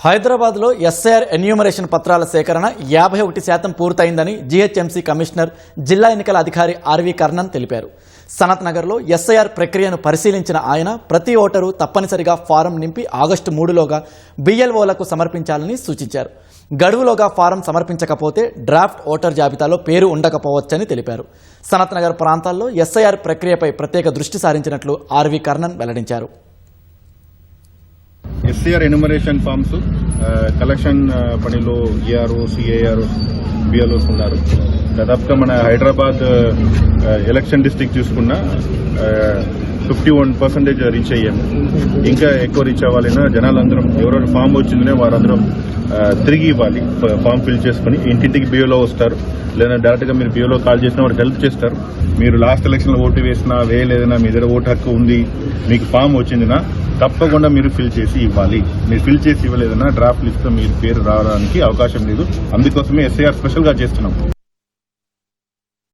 హైదరాబాద్లో SIR enumeration పత్రాల సేకరణ 51% పూర్తయిందని జీహెచ్ఎంసీ కమిషనర్ జిల్లా ఎన్నికల అధికారి ఆర్వి కర్ణన్ తెలిపారు. సనత్ నగర్లో ఎస్ఐఆర్ ప్రక్రియను పరిశీలించిన ఆయన ప్రతి ఓటరు తప్పనిసరిగా ఫారం నింపి ఆగస్టు 3లోగా బిఎల్ఓలకు సమర్పించాలని సూచించారు. గడువులోగా ఫారం సమర్పించకపోతే డ్రాఫ్ట్ ఓటర్ జాబితాలో పేరు ఉండకపోవచ్చని తెలిపారు. సనత్ నగర్ ప్రాంతాల్లో ఎస్ఐఆర్ ప్రక్రియపై ప్రత్యేక దృష్టి సారించినట్లు ఆర్వి కర్ణన్ వెల్లడించారు. ఎస్ఐఆర్ ఎన్యూమరేషన్ ఫామ్స్ కలెక్షన్ పనిలో ఈఆర్ఓస్, ఏఆర్ఓస్, బిఎల్ఓస్ ఉన్నారు. దాదాపుగా మన హైదరాబాద్ ఎలక్షన్ డిస్ట్రిక్ట్ చూసుకున్నా 51% రీచ్ అయ్యాము. ఇంకా ఎక్కువ రీచ్ అవ్వాలన్నా జనాలందరం ఎవరెవరు ఫామ్ వచ్చిందనే వారందరం తిరిగి ఇవ్వాలి. ఫామ్ ఫిల్ చేసుకుని ఇంటింటికి బిఓలో వస్తారు, లేదా డైరెక్ట్ గా మీరు బిఓలో కాల్ చేసినా వారు హెల్ప్ చేస్తారు. మీరు లాస్ట్ ఎలక్షన్ లో ఓటు వేసినా వేయలేదన్నా మీ దగ్గర ఓటు హక్కు ఉంది, మీకు ఫామ్ వచ్చిందినా తప్పకుండా మీరు ఫిల్ చేసి ఇవ్వాలి. మీరు ఫిల్ చేసి ఇవ్వలేదన్నా డ్రాఫ్ట్ లిస్ట్ లో మీరు పేరు రావడానికి అవకాశం లేదు. అందుకోసమే ఎస్ఐఆర్ స్పెషల్ గా చేస్తున్నాం.